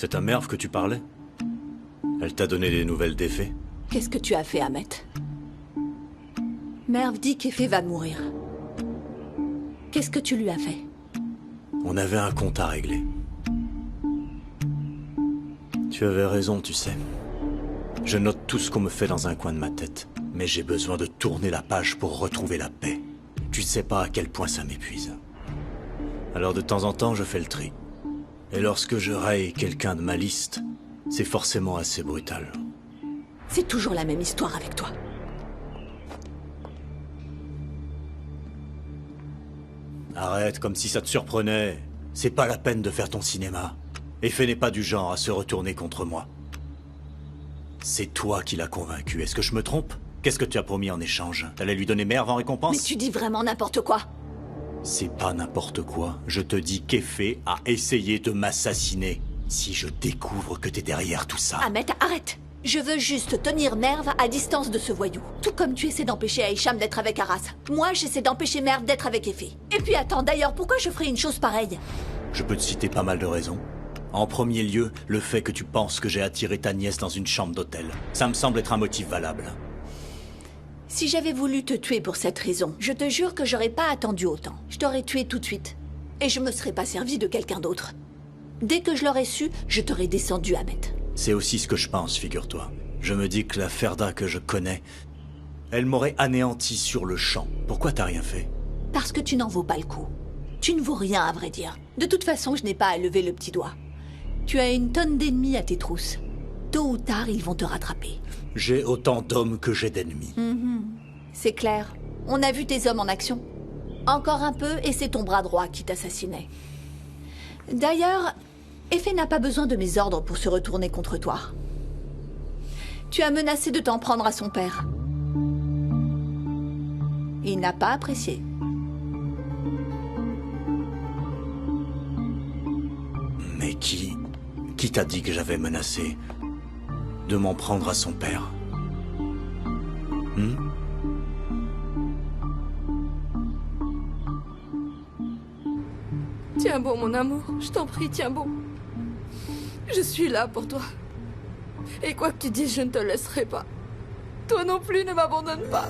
C'est à Merv que tu parlais? Elle t'a donné des nouvelles d'Effet? Qu'est-ce que tu as fait, Ahmet? Merv dit qu'Effet va mourir. Qu'est-ce que tu lui as fait? On avait un compte à régler. Tu avais raison, tu sais. Je note tout ce qu'on me fait dans un coin de ma tête. Mais j'ai besoin de tourner la page pour retrouver la paix. Tu sais pas à quel point ça m'épuise. Alors de temps en temps, je fais le tri. Et lorsque je raye quelqu'un de ma liste, c'est forcément assez brutal. C'est toujours la même histoire avec toi. Arrête, comme si ça te surprenait. C'est pas la peine de faire ton cinéma. Effet n'est pas du genre à se retourner contre moi. C'est toi qui l'as convaincu, est-ce que je me trompe? Qu'est-ce que tu as promis en échange? T'allais lui donner Merv en récompense? Mais tu dis vraiment n'importe quoi. C'est pas n'importe quoi. Je te dis qu'Effet a essayé de m'assassiner. Si je découvre que t'es derrière tout ça... Ahmet, arrête! Je veux juste tenir Merv à distance de ce voyou. Tout comme tu essaies d'empêcher Aisham d'être avec Arras. Moi, j'essaie d'empêcher Merv d'être avec Effet. Et puis attends, d'ailleurs, pourquoi je ferais une chose pareille? Je peux te citer pas mal de raisons. En premier lieu, le fait que tu penses que j'ai attiré ta nièce dans une chambre d'hôtel. Ça me semble être un motif valable. Si j'avais voulu te tuer pour cette raison, je te jure que j'aurais pas attendu autant. Je t'aurais tué tout de suite. Et je me serais pas servi de quelqu'un d'autre. Dès que je l'aurais su, je t'aurais descendu, Ahmet. C'est aussi ce que je pense, figure-toi. Je me dis que la Ferda que je connais, elle m'aurait anéanti sur le champ. Pourquoi t'as rien fait? Parce que tu n'en vaux pas le coup. Tu ne vaux rien, à vrai dire. De toute façon, je n'ai pas à lever le petit doigt. Tu as une tonne d'ennemis à tes trousses. Tôt ou tard, ils vont te rattraper. J'ai autant d'hommes que j'ai d'ennemis. C'est clair. On a vu tes hommes en action. Encore un peu et c'est ton bras droit qui t'assassinait. D'ailleurs, Effet n'a pas besoin de mes ordres pour se retourner contre toi. Tu as menacé de t'en prendre à son père. Il n'a pas apprécié. Mais qui t'a dit que j'avais menacé de m'en prendre à son père? Tiens bon, mon amour. Je t'en prie, tiens bon. Je suis là pour toi. Et quoi que tu dises, je ne te laisserai pas. Toi non plus, ne m'abandonne pas.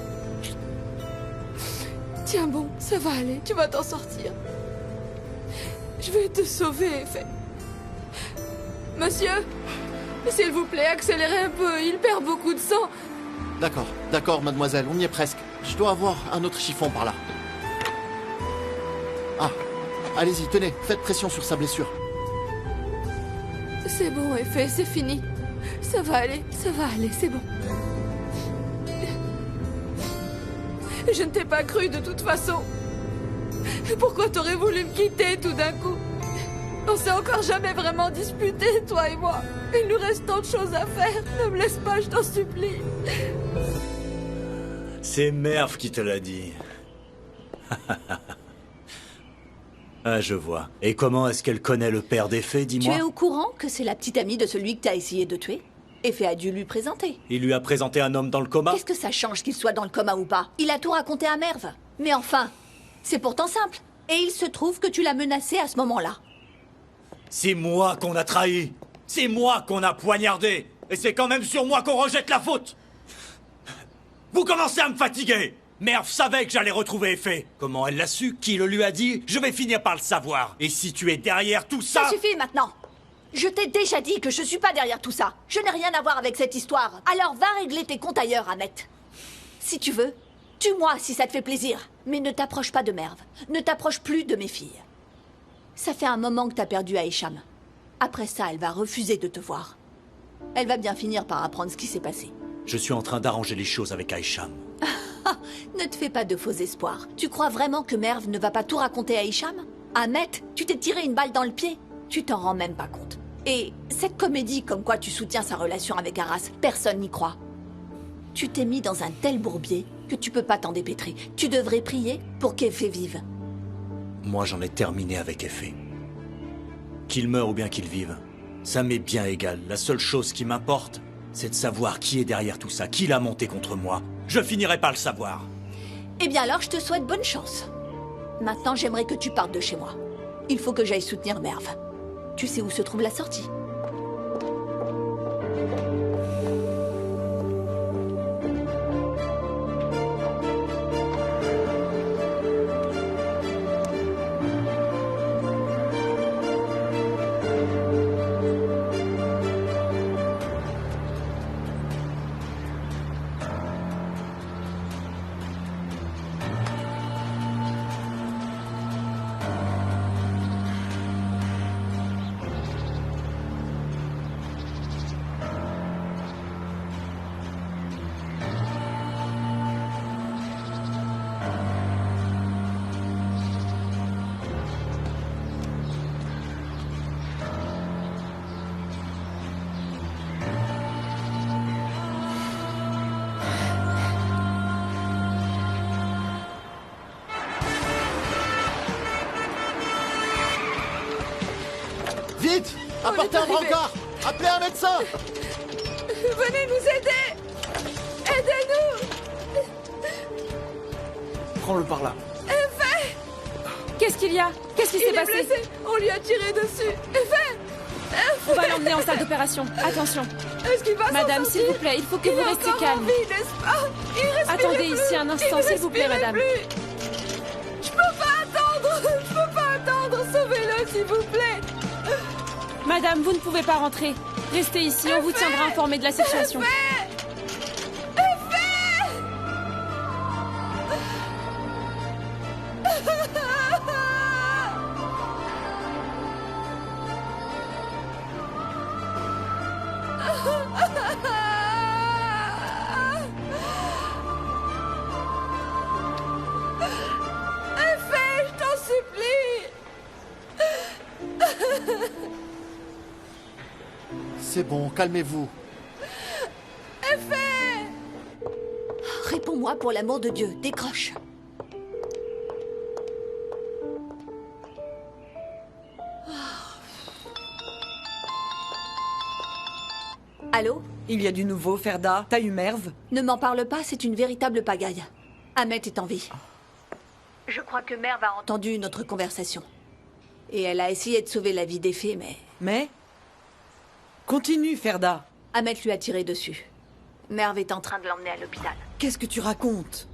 Tiens bon, ça va aller, tu vas t'en sortir. Je vais te sauver, Effet. Monsieur, s'il vous plaît, accélérez un peu, il perd beaucoup de sang. D'accord, mademoiselle, on y est presque. Je dois avoir un autre chiffon par là. Ah, allez-y, tenez, faites pression sur sa blessure. C'est bon, Effet, c'est fini. Ça va aller, c'est bon. Je ne t'ai pas cru de toute façon. Pourquoi t'aurais voulu me quitter tout d'un coup? On s'est encore jamais vraiment disputé, toi et moi. Il nous reste tant de choses à faire. Ne me laisse pas, je t'en supplie. C'est Merv qui te l'a dit. Ah, je vois. Et comment est-ce qu'elle connaît le père d'Effet, dis-moi? Tu es au courant que c'est la petite amie de celui que t'as essayé de tuer? Effet a dû lui présenter. Il lui a présenté un homme dans le coma? Qu'est-ce que ça change qu'il soit dans le coma ou pas? Il a tout raconté à Merv. Mais enfin, c'est pourtant simple. Et il se trouve que tu l'as menacé à ce moment-là. C'est moi qu'on a trahi. C'est moi qu'on a poignardé. Et c'est quand même sur moi qu'on rejette la faute. Vous commencez à me fatiguer. Merv savait que j'allais retrouver Effet. Comment elle l'a su? Qui le lui a dit? Je vais finir par le savoir. Et si tu es derrière tout ça... Ça suffit maintenant. Je t'ai déjà dit que je suis pas derrière tout ça. Je n'ai rien à voir avec cette histoire. Alors va régler tes comptes ailleurs, Ahmet. Si tu veux, tue-moi si ça te fait plaisir. Mais ne t'approche pas de Merv. Ne t'approche plus de mes filles. Ça fait un moment que t'as perdu Aisham. Après ça, elle va refuser de te voir. Elle va bien finir par apprendre ce qui s'est passé. Je suis en train d'arranger les choses avec Aisham. Ne te fais pas de faux espoirs. Tu crois vraiment que Merv ne va pas tout raconter à Aisham? Ahmet, tu t'es tiré une balle dans le pied. Tu t'en rends même pas compte. Et cette comédie comme quoi tu soutiens sa relation avec Arras, personne n'y croit. Tu t'es mis dans un tel bourbier que tu peux pas t'en dépêtrer. Tu devrais prier pour qu'Effet vive. Moi, j'en ai terminé avec Effet. Qu'il meure ou bien qu'il vive, ça m'est bien égal. La seule chose qui m'importe, c'est de savoir qui est derrière tout ça, qui l'a monté contre moi. Je finirai par le savoir. Eh bien alors, je te souhaite bonne chance. Maintenant, j'aimerais que tu partes de chez moi. Il faut que j'aille soutenir Merv. Tu sais où se trouve la sortie? Vite! Apportez un brancard! Appelez un médecin! Venez nous aider! Aidez-nous! Prends-le par là. Qu'est-ce qu'il y a? Qu'est-ce qui s'est Il est passé? blessé! On lui a tiré dessus! On va l'emmener en salle d'opération. Attention. Est-ce qu'il va s'en Madame, sortir? s'il vous plaît, il faut que Il vous est restiez encore en calme. vie, n'est-ce pas? Il respirait Attendez plus. ici un instant, Il s'il vous plaît, respirait madame. plus. Je peux pas attendre! Je peux pas attendre! Sauvez-le, s'il vous plaît! Madame, vous ne pouvez pas rentrer. Restez ici, on vous tiendra informé de la situation. Je t'en supplie! C'est bon, calmez-vous. Réponds-moi pour l'amour de Dieu, décroche. Allô? Il y a du nouveau, Ferda. T'as eu Merve? Ne m'en parle pas, c'est une véritable pagaille. Ahmet est en vie. Je crois que Merve a entendu notre conversation. Et elle a essayé de sauver la vie des fées, mais Mais? Continue, Ferda. Ahmet lui a tiré dessus. Merve est en train de l'emmener à l'hôpital. Qu'est-ce que tu racontes?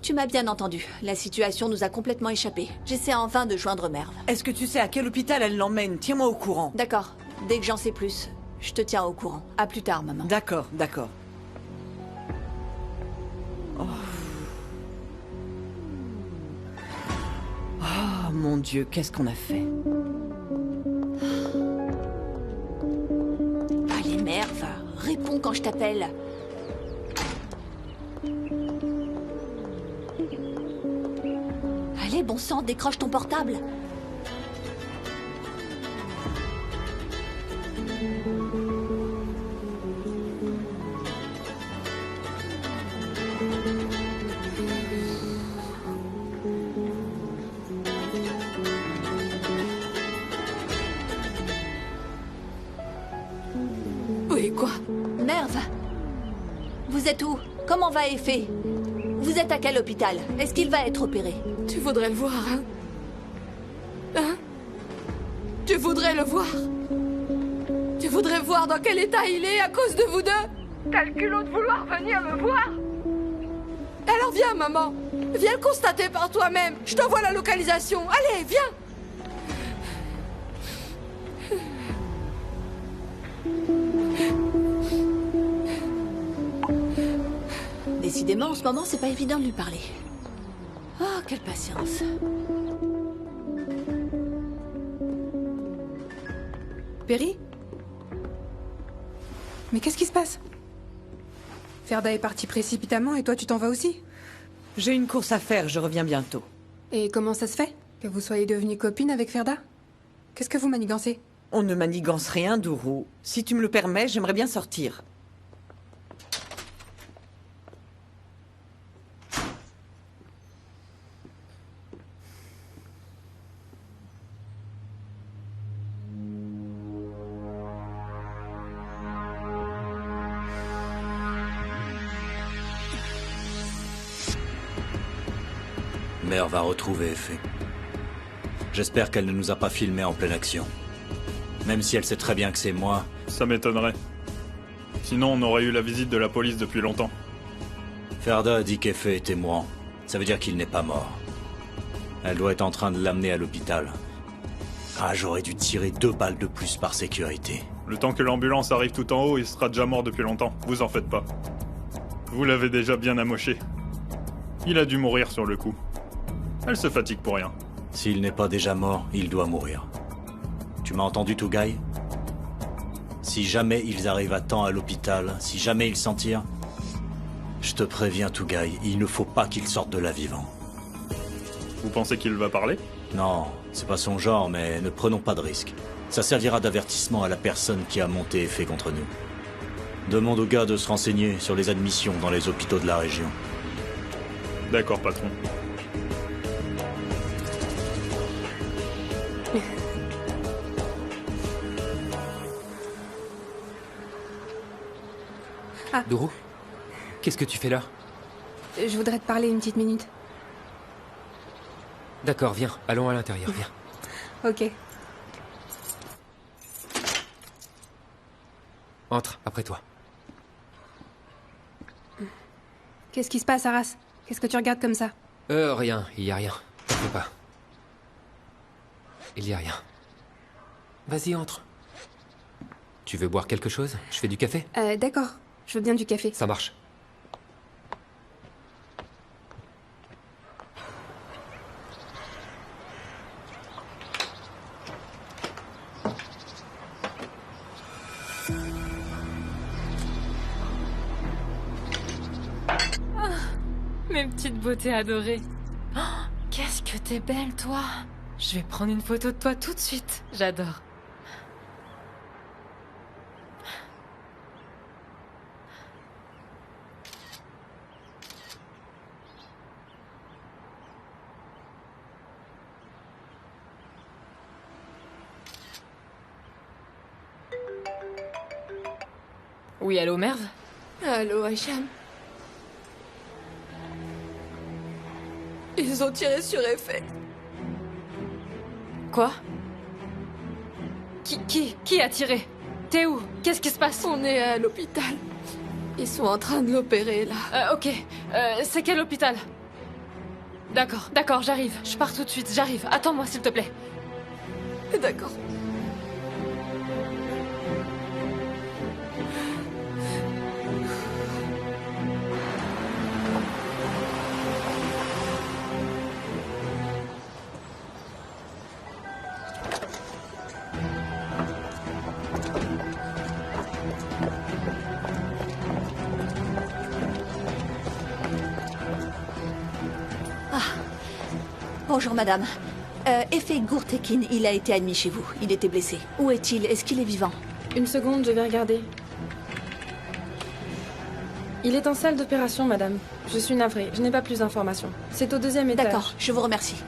Tu m'as bien entendu. La situation nous a complètement échappé. J'essaie en vain de joindre Merve. Est-ce que tu sais à quel hôpital elle l'emmène? Tiens-moi au courant. D'accord. Dès que j'en sais plus, je te tiens au courant. À plus tard, maman. D'accord, d'accord. Oh mon Dieu, qu'est-ce qu'on a fait? Allez, Merve, réponds quand je t'appelle. Allez, bon sang, décroche ton portable. Oui, quoi? Merve, vous êtes où? Comment va Effet? Vous êtes à quel hôpital? Est-ce qu'il va être opéré? Tu voudrais le voir, hein? Hein? Tu voudrais le voir? Tu voudrais voir dans quel état il est à cause de vous deux? T'as le culot de vouloir venir me voir? Alors viens, maman. Viens le constater par toi-même. Je t'envoie la localisation. Allez, viens. Décidément, en ce moment, c'est pas évident de lui parler. Oh, quelle patience. Perry? Mais qu'est-ce qui se passe? Ferda est partie précipitamment et toi tu t'en vas aussi? J'ai une course à faire, je reviens bientôt. Et comment ça se fait? Que vous soyez devenue copine avec Ferda? Qu'est-ce que vous manigancez? On ne manigance rien, Dourou. Si tu me le permets, j'aimerais bien sortir. Merve va retrouver Effet. J'espère qu'elle ne nous a pas filmés en pleine action. Même si elle sait très bien que c'est moi. Ça m'étonnerait. Sinon, on aurait eu la visite de la police depuis longtemps. Ferda a dit qu'Efe était mourant. Ça veut dire qu'il n'est pas mort. Elle doit être en train de l'amener à l'hôpital. Ah, j'aurais dû tirer 2 balles de plus par sécurité. Le temps que l'ambulance arrive tout en haut, il sera déjà mort depuis longtemps. Vous en faites pas. Vous l'avez déjà bien amoché. Il a dû mourir sur le coup. Elle se fatigue pour rien. S'il n'est pas déjà mort, il doit mourir. Tu m'as entendu, Tougaï? Si jamais ils arrivent à temps à l'hôpital, si jamais ils s'en tirent, je te préviens, Tougaï, il ne faut pas qu'il sorte de là vivant. Vous pensez qu'il va parler? Non, c'est pas son genre, mais ne prenons pas de risques. Ça servira d'avertissement à la personne qui a monté Efe contre nous. Demande aux gars de se renseigner sur les admissions dans les hôpitaux de la région. D'accord, patron. Dourou, qu'est-ce que tu fais là? Je voudrais te parler une petite minute. D'accord, viens, allons à l'intérieur, viens. Ok. Entre, après toi. Qu'est-ce qui se passe, Arras? Qu'est-ce que tu regardes comme ça? Rien, il y a rien. T'en fais pas. Il y a rien. Vas-y, entre. Tu veux boire quelque chose? Je fais du café? D'accord. Je veux bien du café. Ça marche. Mes petites beautés adorées. Oh, qu'est-ce que t'es belle, toi. Je vais prendre une photo de toi tout de suite. J'adore. Oui, allô, Merve? Allô, Hicham. Ils ont tiré sur Efe. Quoi? Qui a tiré? T'es où? Qu'est-ce qui se passe? On est à l'hôpital. Ils sont en train de l'opérer, là. Ok. C'est quel hôpital? D'accord, j'arrive. Je pars tout de suite, j'arrive. Attends-moi, s'il te plaît. D'accord. Bonjour, madame. Efe Gurtekin, il a été admis chez vous. Il était blessé. Où est-il? Est-ce qu'il est vivant? Une seconde, je vais regarder. Il est en salle d'opération, madame. Je suis navrée, je n'ai pas plus d'informations. C'est au 2e étage. D'accord, je vous remercie.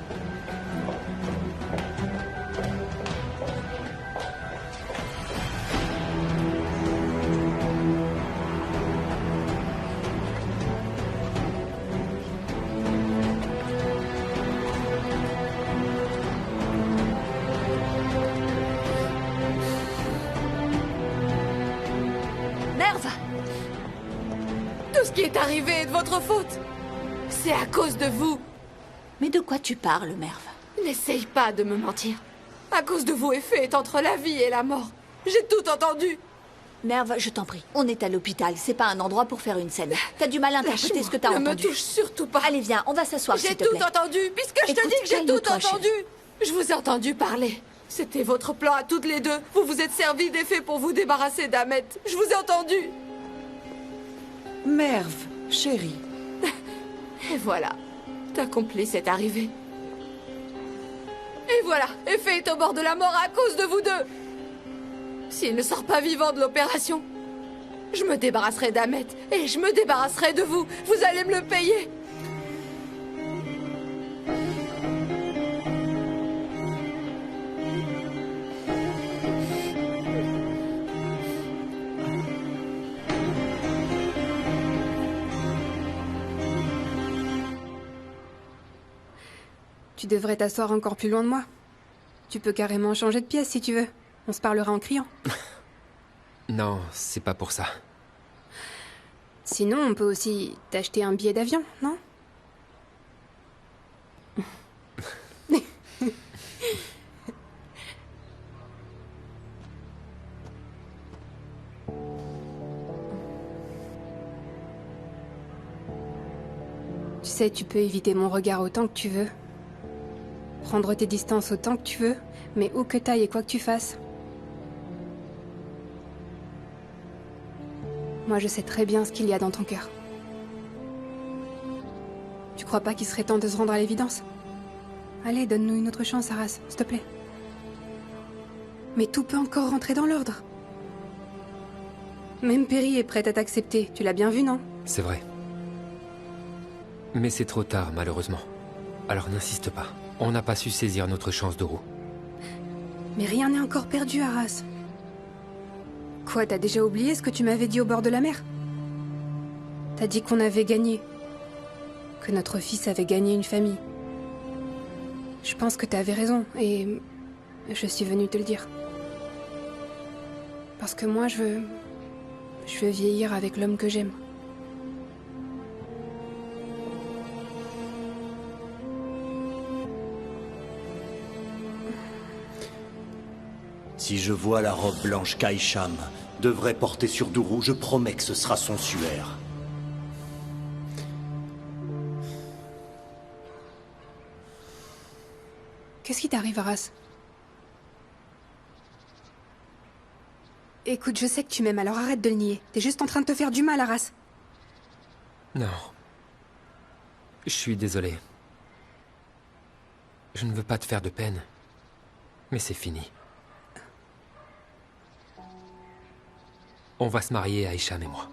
Tout ce qui est arrivé est de votre faute. C'est à cause de vous. Mais de quoi tu parles, Merve? N'essaye pas de me mentir. À cause de vous, Efe est entre la vie et la mort. J'ai tout entendu. Merve, je t'en prie. On est à l'hôpital. C'est pas un endroit pour faire une scène. T'as du mal à interpréter ce que t'as entendu. Ne me touche surtout pas. Allez, viens, on va s'asseoir, s'il J'ai te tout plaît. entendu, puisque je te Écoute, dis que j'ai tout calme-toi, entendu. Je vous ai entendu parler. C'était votre plan à toutes les deux. Vous vous êtes servi d'Efe pour vous débarrasser d'Ahmet. Je vous ai entendu. Merve, chérie. Et voilà. Ta complice est arrivée. Et voilà, Efe est au bord de la mort à cause de vous deux. S'il ne sort pas vivant de l'opération, je me débarrasserai d'Ahmet et je me débarrasserai de vous. Vous allez me le payer. Tu devrais t'asseoir encore plus loin de moi. Tu peux carrément changer de pièce si tu veux. On se parlera en criant. Non, c'est pas pour ça. Sinon, on peut aussi t'acheter un billet d'avion, non? Tu sais, tu peux éviter mon regard autant que tu veux. Prendre tes distances autant que tu veux, mais où que t'ailles et quoi que tu fasses. Moi, je sais très bien ce qu'il y a dans ton cœur. Tu crois pas qu'il serait temps de se rendre à l'évidence? Allez, donne-nous une autre chance, Arras, s'il te plaît. Mais tout peut encore rentrer dans l'ordre. Même Perry est prête à t'accepter, tu l'as bien vu, non? C'est vrai. Mais c'est trop tard, malheureusement. Alors n'insiste pas. On n'a pas su saisir notre chance, Doru. Mais rien n'est encore perdu, Arras. Quoi, t'as déjà oublié ce que tu m'avais dit au bord de la mer? T'as dit qu'on avait gagné. Que notre fils avait gagné une famille. Je pense que t'avais raison, et je suis venue te le dire. Parce que moi, je veux vieillir avec l'homme que j'aime. Si je vois la robe blanche qu'Aisham devrait porter sur Doru, je promets que ce sera son suaire. Qu'est-ce qui t'arrive, Arras? Écoute, je sais que tu m'aimes, alors arrête de le nier. T'es juste en train de te faire du mal, Arras. Non. Je suis désolé. Je ne veux pas te faire de peine. Mais c'est fini. On va se marier, Aisham et moi.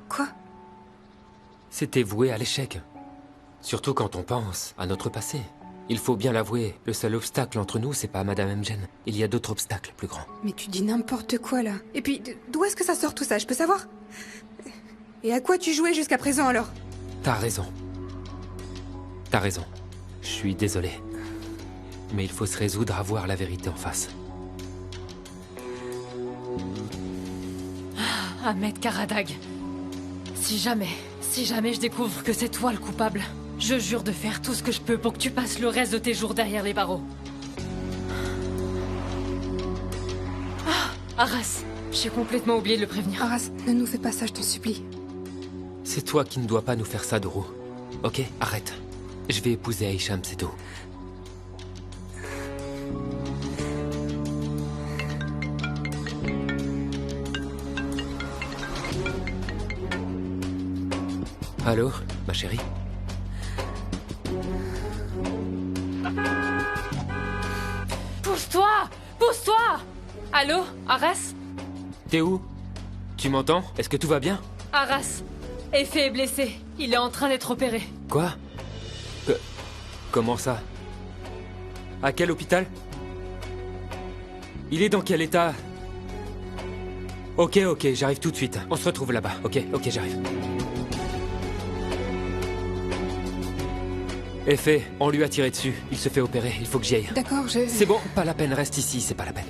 Quoi? C'était voué à l'échec. Surtout quand on pense à notre passé. Il faut bien l'avouer, le seul obstacle entre nous, c'est pas Madame Mgen. Il y a d'autres obstacles plus grands. Mais tu dis n'importe quoi, là. Et puis, d'où est-ce que ça sort tout ça, je peux savoir? Et à quoi tu jouais jusqu'à présent, alors? T'as raison. T'as raison. Je suis désolé. Mais il faut se résoudre à voir la vérité en face. Ahmed Karadag. Si jamais je découvre que c'est toi le coupable, je jure de faire tout ce que je peux pour que tu passes le reste de tes jours derrière les barreaux. Arras, j'ai complètement oublié de le prévenir. Arras, ne nous fais pas ça, je t'en supplie. C'est toi qui ne dois pas nous faire ça, Doru. Ok, arrête. Je vais épouser Aisham, c'est tout. Allô, ma chérie? Pousse-toi! Pousse-toi! Allô, Arras? T'es où? Tu m'entends? Est-ce que tout va bien? Arras, Effet est blessé. Il est en train d'être opéré. Quoi? Comment ça? À quel hôpital? Il est dans quel état? Ok, j'arrive tout de suite. On se retrouve là-bas. Ok, j'arrive. Effet, on lui a tiré dessus. Il se fait opérer. Il faut que j'y aille. D'accord, C'est bon, pas la peine. Reste ici, c'est pas la peine.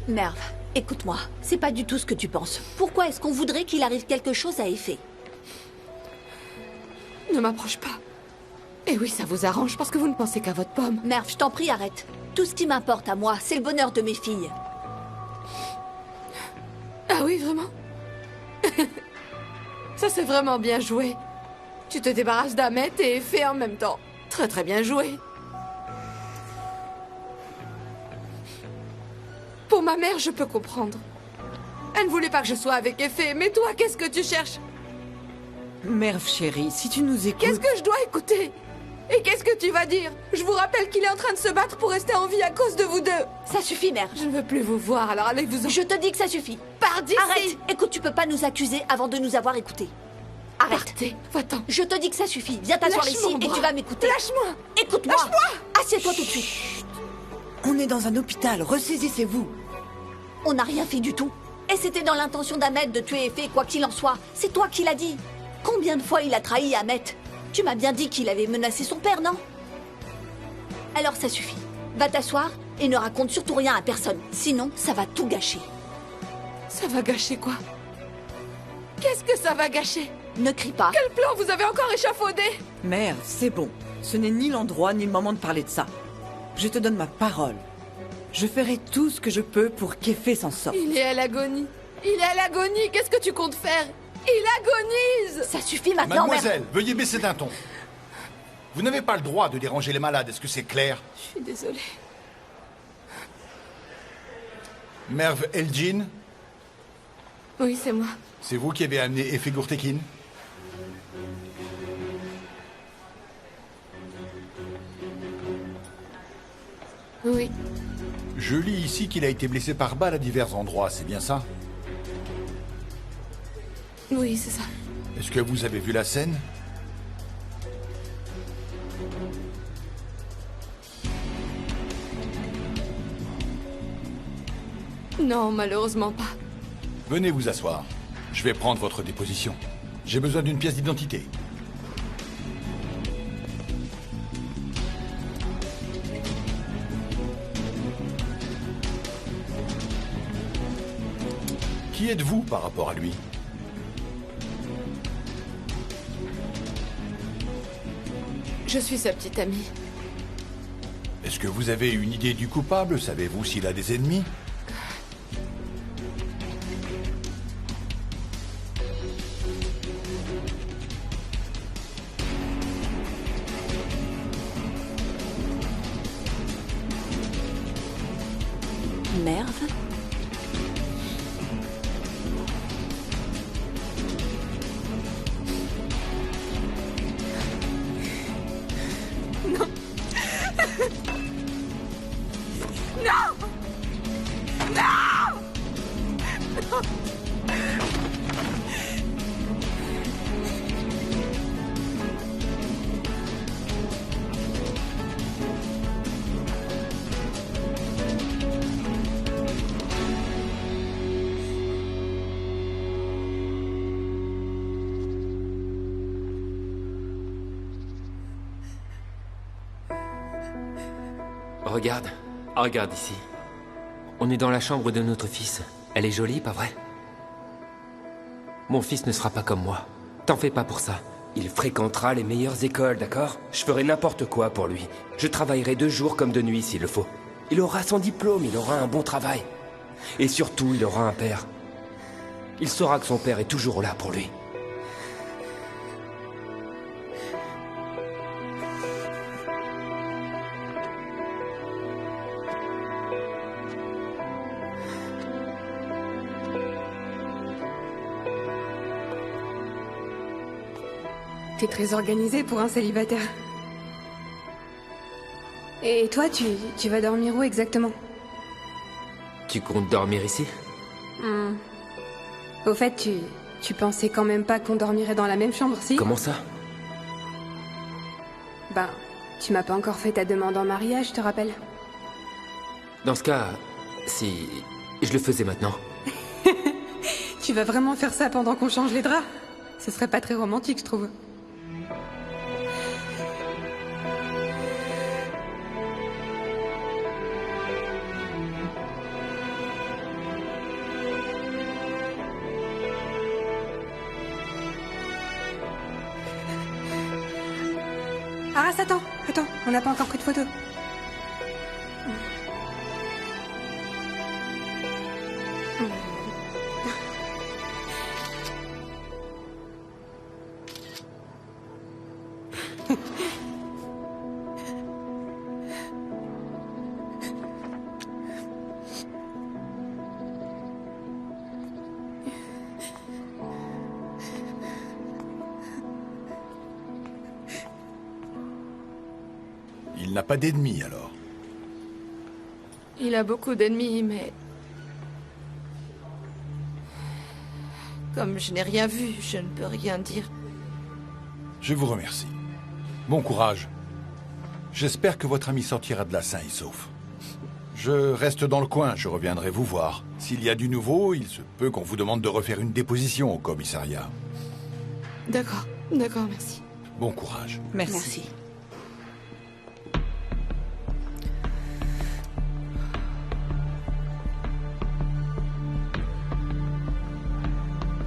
Merv, écoute-moi. C'est pas du tout ce que tu penses. Pourquoi est-ce qu'on voudrait qu'il arrive quelque chose à Effet? Ne m'approche pas. Et oui, ça vous arrange parce que vous ne pensez qu'à votre pomme. Merv, je t'en prie, arrête. Tout ce qui m'importe à moi, c'est le bonheur de mes filles. Ah oui, vraiment? Ça, c'est vraiment bien joué. Tu te débarrasses d'Ahmed et Effet en même temps. Très très bien joué. Pour ma mère, je peux comprendre. Elle ne voulait pas que je sois avec Effet, mais toi, qu'est-ce que tu cherches? Merv, chérie, si tu nous écoutes... Qu'est-ce que je dois écouter? Et qu'est-ce que tu vas dire? Je vous rappelle qu'il est en train de se battre pour rester en vie à cause de vous deux. Ça suffit, Merv. Je ne veux plus vous voir, alors allez-vous-en. Je te dis que ça suffit. Pars d'ici. Arrête. Écoute, tu peux pas nous accuser avant de nous avoir écoutés. Arrête. Partez, va-t'en. Je te dis que ça suffit. Viens t'asseoir Lâche ici mon et bras. tu vas m'écouter. Lâche-moi. Écoute-moi. Lâche-moi. Assieds-toi tout de suite. On est dans un hôpital, ressaisissez-vous. On n'a rien fait du tout. Et c'était dans l'intention d'Ahmed de tuer Effet, quoi qu'il en soit. C'est toi qui l'as dit. Combien de fois il a trahi Ahmed? Tu m'as bien dit qu'il avait menacé son père, non? Alors ça suffit. Va t'asseoir et ne raconte surtout rien à personne. Sinon, ça va tout gâcher. Ça va gâcher quoi? Qu'est-ce que ça va gâcher? Ne crie pas. Quel plan vous avez encore échafaudé? Mère, c'est bon. Ce n'est ni l'endroit ni le moment de parler de ça. Je te donne ma parole. Je ferai tout ce que je peux pour qu'Effet s'en sorte. Il est à l'agonie. Il est à l'agonie. Qu'est-ce que tu comptes faire? Il agonise. Ça suffit maintenant, Mademoiselle, veuillez baisser d'un ton. Vous n'avez pas le droit de déranger les malades, est-ce que c'est clair? Je suis désolée. Merve Elgin, Oui, c'est moi. c'est vous qui avez amené Effet Gurtekin? Oui. Je lis ici qu'il a été blessé par balle à divers endroits, c'est bien ça? Oui, c'est ça. Est-ce que vous avez vu la scène? Non, malheureusement pas. Venez vous asseoir. Je vais prendre votre déposition. J'ai besoin d'une pièce d'identité. Qui êtes-vous par rapport à lui? Je suis sa petite amie. Est-ce que vous avez une idée du coupable? Savez-vous s'il a des ennemis? Merve? Regarde. Regarde ici. On est dans la chambre de notre fils. Elle est jolie, pas vrai? Mon fils ne sera pas comme moi. T'en fais pas pour ça. Il fréquentera les meilleures écoles, d'accord? Je ferai n'importe quoi pour lui. Je travaillerai de jour comme de nuit s'il le faut. Il aura son diplôme, il aura un bon travail. Et surtout, il aura un père. Il saura que son père est toujours là pour lui. T'es très organisé pour un célibataire. Et toi, tu vas dormir où exactement? Tu comptes dormir ici? Au fait, tu pensais quand même pas qu'on dormirait dans la même chambre, si? Comment ça? Ben, tu m'as pas encore fait ta demande en mariage, je te rappelle. Dans ce cas, si je le faisais maintenant. Tu vas vraiment faire ça pendant qu'on change les draps? Ce serait pas très romantique, je trouve. Arras, attends, on n'a pas encore pris de photo. Il n'a pas d'ennemis, alors? Il a beaucoup d'ennemis, mais... Comme je n'ai rien vu, je ne peux rien dire. Je vous remercie. Bon courage. J'espère que votre ami sortira de là sain et sauf. Je reste dans le coin, je reviendrai vous voir. S'il y a du nouveau, il se peut qu'on vous demande de refaire une déposition au commissariat. D'accord, merci. Bon courage. Merci.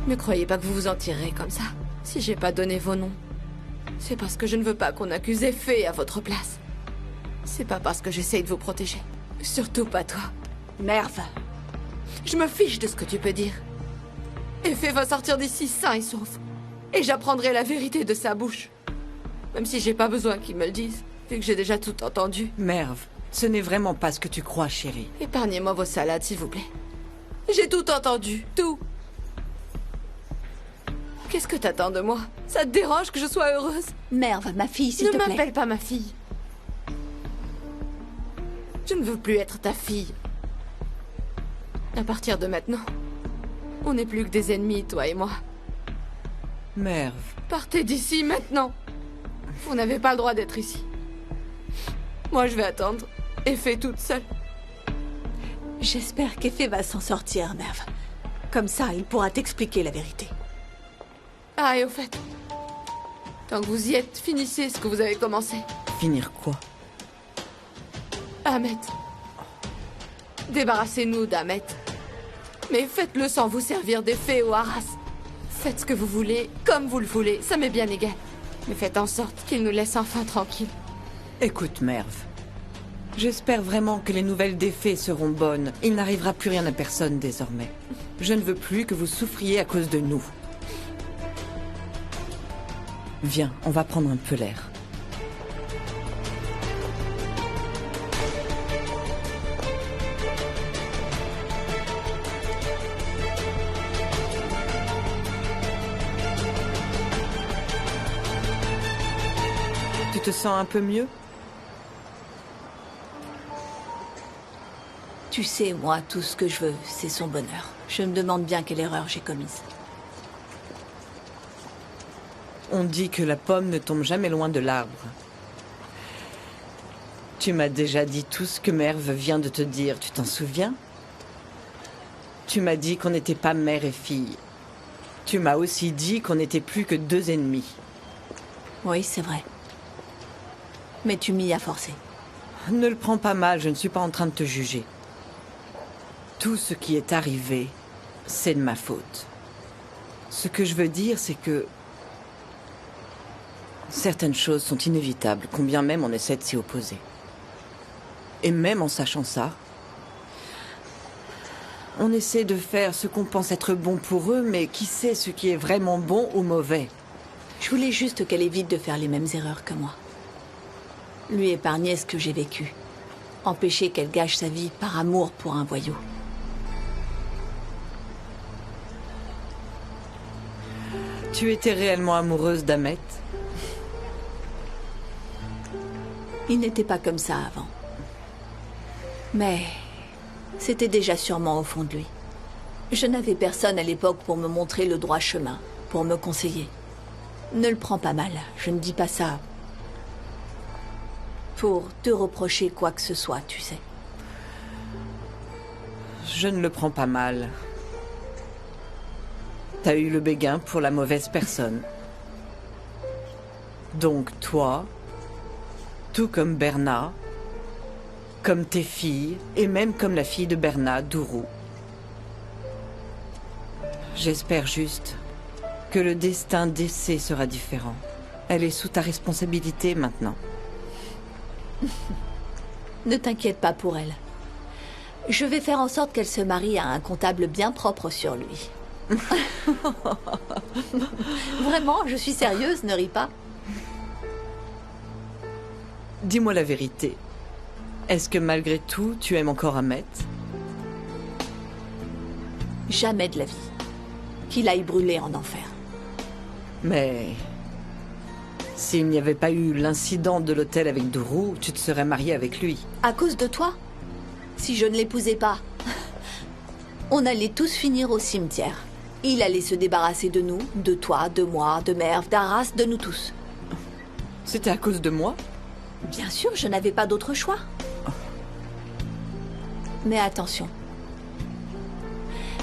Ne croyez pas que vous vous en tirerez comme ça. Si j'ai pas donné vos noms, c'est parce que je ne veux pas qu'on accuse Effet à votre place. C'est pas parce que j'essaye de vous protéger. Surtout pas toi. Merve. Je me fiche de ce que tu peux dire. Effet va sortir d'ici sain et sauf. Et j'apprendrai la vérité de sa bouche. Même si j'ai pas besoin qu'il me le dise, vu que j'ai déjà tout entendu. Merve, ce n'est vraiment pas ce que tu crois, chérie. Épargnez-moi vos salades, s'il vous plaît. J'ai tout entendu, tout. Qu'est-ce que t'attends de moi? Ça te dérange que je sois heureuse? Merve, ma fille, s'il te plaît. Ne m'appelle pas ma fille. Je ne veux plus être ta fille. À partir de maintenant, on n'est plus que des ennemis, toi et moi. Merve. Partez d'ici maintenant. Vous n'avez pas le droit d'être ici. Moi, je vais attendre. Effet toute seule. J'espère qu'Effet va s'en sortir, Merve. Comme ça, il pourra t'expliquer la vérité. Ah, et au fait, tant que vous y êtes, finissez ce que vous avez commencé. Finir quoi? Ahmet. Débarrassez-nous d'Ahmet. Mais faites-le sans vous servir d'Effet ou Arras. Faites ce que vous voulez, comme vous le voulez, ça m'est bien égal. Mais faites en sorte qu'il nous laisse enfin tranquilles. Écoute, Merve. J'espère vraiment que les nouvelles d'Effet seront bonnes. Il n'arrivera plus rien à personne désormais. Je ne veux plus que vous souffriez à cause de nous. Viens, on va prendre un peu l'air. Tu te sens un peu mieux? Tu sais, moi, tout ce que je veux, c'est son bonheur. Je me demande bien quelle erreur j'ai commise. On dit que la pomme ne tombe jamais loin de l'arbre. Tu m'as déjà dit tout ce que Merve vient de te dire, tu t'en souviens? Tu m'as dit qu'on n'était pas mère et fille. Tu m'as aussi dit qu'on n'était plus que deux ennemis. Oui, c'est vrai. Mais tu m'y as forcé. Ne le prends pas mal, je ne suis pas en train de te juger. Tout ce qui est arrivé, c'est de ma faute. Ce que je veux dire, c'est que certaines choses sont inévitables, combien même on essaie de s'y opposer. Et même en sachant ça, on essaie de faire ce qu'on pense être bon pour eux, mais qui sait ce qui est vraiment bon ou mauvais? Je voulais juste qu'elle évite de faire les mêmes erreurs que moi. Lui épargner ce que j'ai vécu. Empêcher qu'elle gâche sa vie par amour pour un voyou. Tu étais réellement amoureuse d'Ahmet? Il n'était pas comme ça avant. Mais c'était déjà sûrement au fond de lui. Je n'avais personne à l'époque pour me montrer le droit chemin, pour me conseiller. Ne le prends pas mal, je ne dis pas ça pour te reprocher quoi que ce soit, tu sais. Je ne le prends pas mal. T'as eu le béguin pour la mauvaise personne. Donc toi, tout comme Berna, comme tes filles, et même comme la fille de Berna, Dourou. J'espère juste que le destin d'Essé sera différent. Elle est sous ta responsabilité maintenant. Ne t'inquiète pas pour elle. Je vais faire en sorte qu'elle se marie à un comptable bien propre sur lui. Vraiment, je suis sérieuse, ne ris pas. Dis-moi la vérité. Est-ce que malgré tout, tu aimes encore Ahmet? Jamais de la vie. Qu'il aille brûler en enfer. Mais s'il n'y avait pas eu l'incident de l'hôtel avec Dourou, tu te serais mariée avec lui. À cause de toi? Si je ne l'épousais pas, on allait tous finir au cimetière. Il allait se débarrasser de nous, de toi, de moi, de Merve, d'Arras, de nous tous. C'était à cause de moi? Bien sûr, je n'avais pas d'autre choix. Mais attention.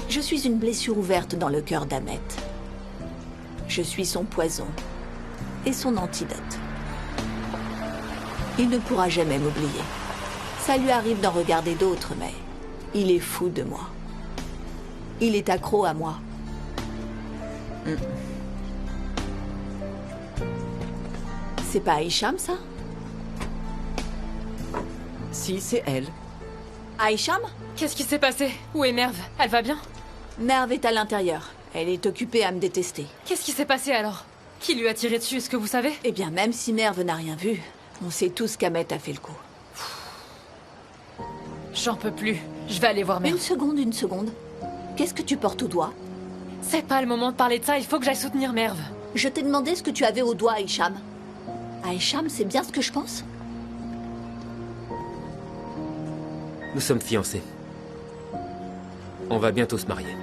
Je suis une blessure ouverte dans le cœur d'Ahmet. Je suis son poison et son antidote. Il ne pourra jamais m'oublier. Ça lui arrive d'en regarder d'autres, mais il est fou de moi. Il est accro à moi. C'est pas Aisham, ça? Si, c'est elle. Aisham? Qu'est-ce qui s'est passé? Où est Merve? Elle va bien? Merve est à l'intérieur. Elle est occupée à me détester. Qu'est-ce qui s'est passé alors? Qui lui a tiré dessus, est-ce que vous savez? Eh bien, même si Merve n'a rien vu, on sait tous qu'Ahmet a fait le coup. J'en peux plus. Je vais aller voir Merve. Une seconde. Qu'est-ce que tu portes au doigt? C'est pas le moment de parler de ça, il faut que j'aille soutenir Merve. Je t'ai demandé ce que tu avais au doigt, Aisham. Aisham, c'est bien ce que je pense? Nous sommes fiancés. On va bientôt se marier.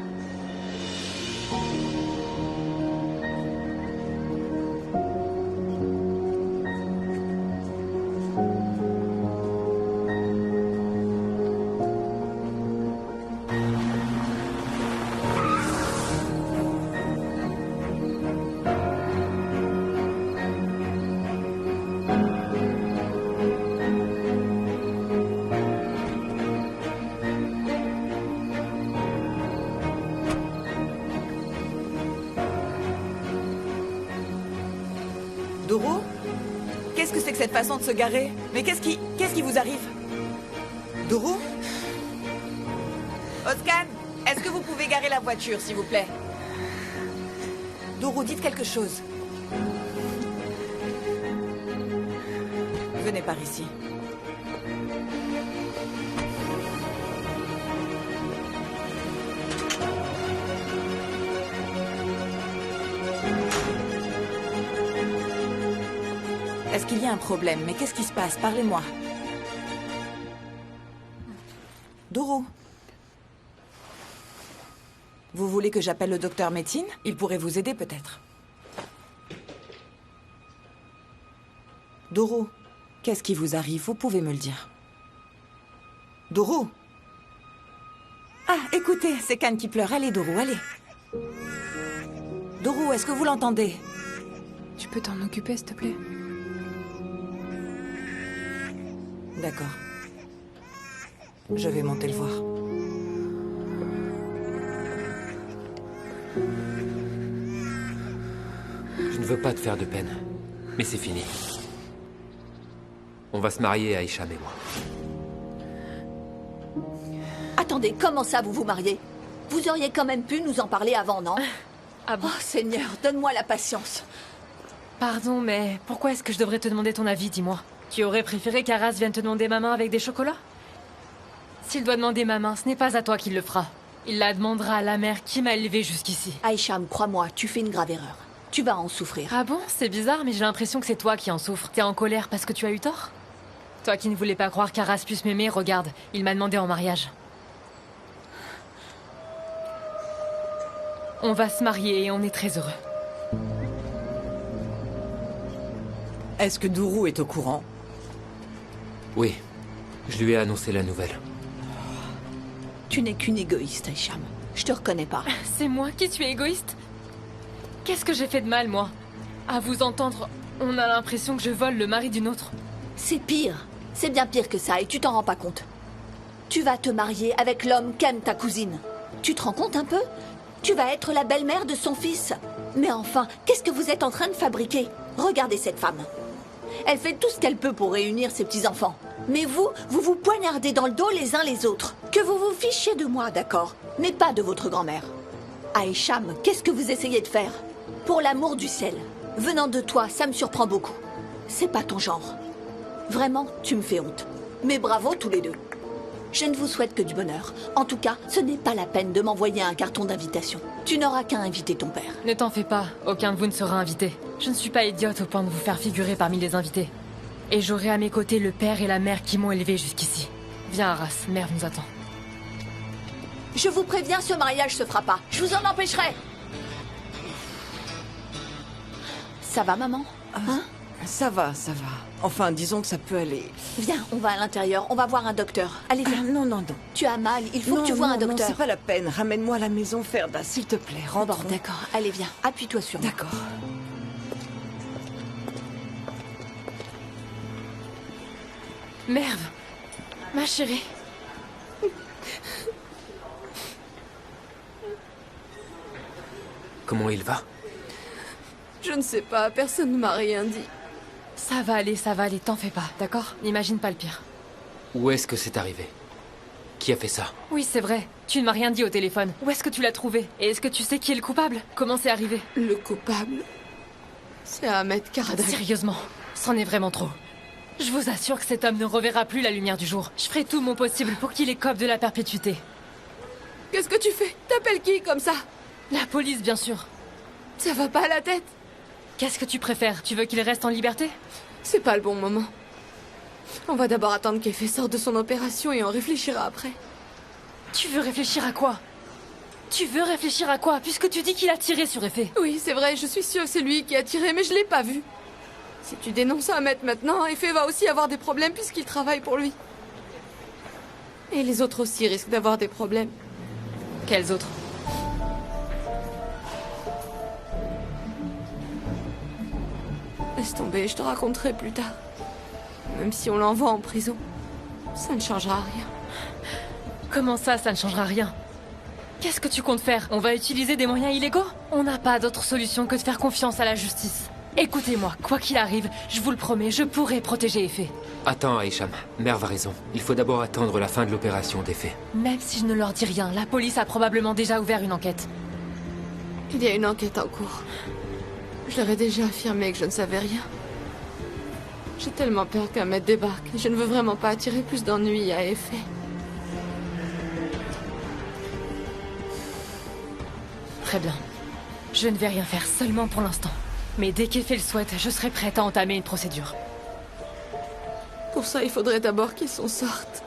Doro? Qu'est-ce que c'est que cette façon de se garer? Mais qu'est-ce qui vous arrive? Doro? Oscan, est-ce que vous pouvez garer la voiture, s'il vous plaît? Doro, dites quelque chose. Venez par ici. Est-ce qu'il y a un problème? Mais qu'est-ce qui se passe? Parlez-moi. Doro. Vous voulez que j'appelle le docteur Metin? Il pourrait vous aider peut-être. Doro, qu'est-ce qui vous arrive? Vous pouvez me le dire. Doro. Ah, écoutez, c'est Khan qui pleure. Allez, Doro, allez. Doro, est-ce que vous l'entendez? Tu peux t'en occuper, s'il te plaît? D'accord. Je vais monter le voir. Je ne veux pas te faire de peine, mais c'est fini. On va se marier, Aisham et moi. Attendez, comment ça vous vous mariez? Vous auriez quand même pu nous en parler avant, non? Ah bon? Oh Seigneur, donne-moi la patience. Pardon, mais pourquoi est-ce que je devrais te demander ton avis, dis-moi? Tu aurais préféré qu'Aras vienne te demander ma main avec des chocolats? S'il doit demander ma main, ce n'est pas à toi qu'il le fera. Il la demandera à la mère qui m'a élevée jusqu'ici. Aisham, crois-moi, tu fais une grave erreur. Tu vas en souffrir. Ah bon? C'est bizarre, mais j'ai l'impression que c'est toi qui en souffres. T'es en colère parce que tu as eu tort? Toi qui ne voulais pas croire qu'Aras puisse m'aimer, regarde, il m'a demandé en mariage. On va se marier et on est très heureux. Est-ce que Doro est au courant? Oui, je lui ai annoncé la nouvelle. Tu n'es qu'une égoïste, Aisham. Je te reconnais pas. C'est moi qui suis égoïste? Qu'est-ce que j'ai fait de mal, moi? À vous entendre, on a l'impression que je vole le mari d'une autre. C'est pire. C'est bien pire que ça et tu t'en rends pas compte. Tu vas te marier avec l'homme qu'aime ta cousine. Tu te rends compte un peu? Tu vas être la belle-mère de son fils. Mais enfin, qu'est-ce que vous êtes en train de fabriquer? Regardez cette femme. Elle fait tout ce qu'elle peut pour réunir ses petits-enfants. Mais vous vous poignardez dans le dos les uns les autres. Que vous vous fichiez de moi, d'accord, mais pas de votre grand-mère. Aisham, qu'est-ce que vous essayez de faire? Pour l'amour du ciel. Venant de toi, ça me surprend beaucoup. C'est pas ton genre. Vraiment, tu me fais honte. Mais bravo tous les deux. Je ne vous souhaite que du bonheur. En tout cas, ce n'est pas la peine de m'envoyer un carton d'invitation. Tu n'auras qu'à inviter ton père. Ne t'en fais pas, aucun de vous ne sera invité. Je ne suis pas idiote au point de vous faire figurer parmi les invités. Et j'aurai à mes côtés le père et la mère qui m'ont élevé jusqu'ici. Viens, Aras, mère nous attend. Je vous préviens, ce mariage se fera pas. Je vous en empêcherai. Ça va, maman? Hein? Ça va, ça va. Enfin, disons que ça peut aller. Viens, on va à l'intérieur, on va voir un docteur. Allez, viens. Non, non, non. Tu as mal, il faut que tu vois un docteur. Non, c'est pas la peine. Ramène-moi à la maison, Ferda, s'il te plaît. Rentrons. Bon, d'accord. Allez, viens. Appuie-toi sur moi. D'accord. Merve, ma chérie. Comment il va? Je ne sais pas, personne ne m'a rien dit. Ça va aller, t'en fais pas, d'accord? N'imagine pas le pire. Où est-ce que c'est arrivé? Qui a fait ça? Oui, c'est vrai. Tu ne m'as rien dit au téléphone. Où est-ce que tu l'as trouvé? Et est-ce que tu sais qui est le coupable? Comment c'est arrivé? Le coupable, c'est Ahmed Karadak. Sérieusement, c'en est vraiment trop. Je vous assure que cet homme ne reverra plus la lumière du jour. Je ferai tout mon possible pour qu'il écope de la perpétuité. Qu'est-ce que tu fais? T'appelles qui comme ça? La police, bien sûr. Ça va pas à la tête? Qu'est-ce que tu préfères? Tu veux qu'il reste en liberté? C'est pas le bon moment. On va d'abord attendre qu'Effet sorte de son opération et on réfléchira après. Tu veux réfléchir à quoi? Tu veux réfléchir à quoi, puisque tu dis qu'il a tiré sur Effet? Oui, c'est vrai, je suis sûre que c'est lui qui a tiré, mais je l'ai pas vu. Si tu dénonces Ahmed maintenant, Effet va aussi avoir des problèmes puisqu'il travaille pour lui. Et les autres aussi risquent d'avoir des problèmes. Quels autres? Laisse tomber, je te raconterai plus tard. Même si on l'envoie en prison, ça ne changera rien. Comment ça ne changera rien? Qu'est-ce que tu comptes faire? On va utiliser des moyens illégaux? On n'a pas d'autre solution que de faire confiance à la justice. Écoutez-moi, quoi qu'il arrive, je vous le promets, je pourrai protéger Effet. Attends, Hicham. Merv a raison. Il faut d'abord attendre la fin de l'opération d'Effet. Même si je ne leur dis rien, la police a probablement déjà ouvert une enquête. Il y a une enquête en cours. Je leur ai déjà affirmé que je ne savais rien. J'ai tellement peur qu'Ahmed débarque et je ne veux vraiment pas attirer plus d'ennuis à Effet. Très bien. Je ne vais rien faire, seulement pour l'instant. Mais dès qu'Effet le souhaite, je serai prête à entamer une procédure. Pour ça, il faudrait d'abord qu'ils s'en sortent.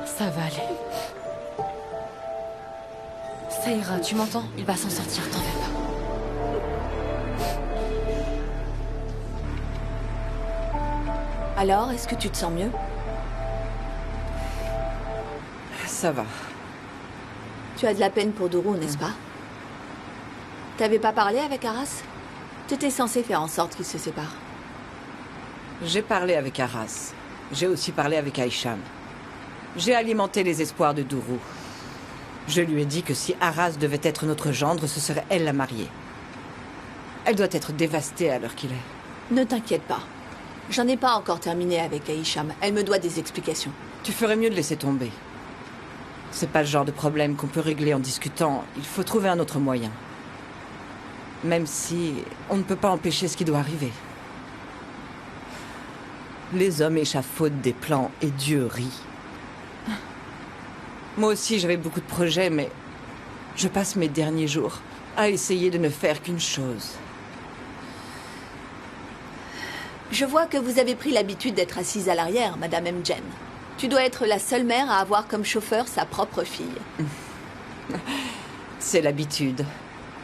Ça va aller. Ça ira, tu m'entends? Il va s'en sortir, t'en fais pas. Alors, est-ce que tu te sens mieux? Ça va. Tu as de la peine pour Dourou, n'est-ce pas? T'avais pas parlé avec Arras? T'étais censé faire en sorte qu'ils se séparent. J'ai parlé avec Arras. J'ai aussi parlé avec Hicham. J'ai alimenté les espoirs de Dourou. Je lui ai dit que si Arras devait être notre gendre, ce serait elle la mariée. Elle doit être dévastée à l'heure qu'il est. Ne t'inquiète pas. J'en ai pas encore terminé avec Hicham. Elle me doit des explications. Tu ferais mieux de laisser tomber. C'est pas le genre de problème qu'on peut régler en discutant. Il faut trouver un autre moyen. Même si on ne peut pas empêcher ce qui doit arriver. Les hommes échafaudent des plans et Dieu rit. Moi aussi, j'avais beaucoup de projets, mais je passe mes derniers jours à essayer de ne faire qu'une chose. Je vois que vous avez pris l'habitude d'être assise à l'arrière, Madame Mjen. Tu dois être la seule mère à avoir comme chauffeur sa propre fille. C'est l'habitude.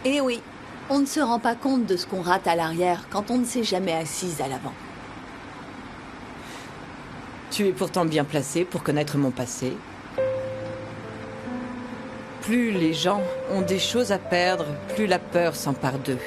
Eh oui, on ne se rend pas compte de ce qu'on rate à l'arrière quand on ne s'est jamais assise à l'avant. Tu es pourtant bien placée pour connaître mon passé. Plus les gens ont des choses à perdre, plus la peur s'empare d'eux.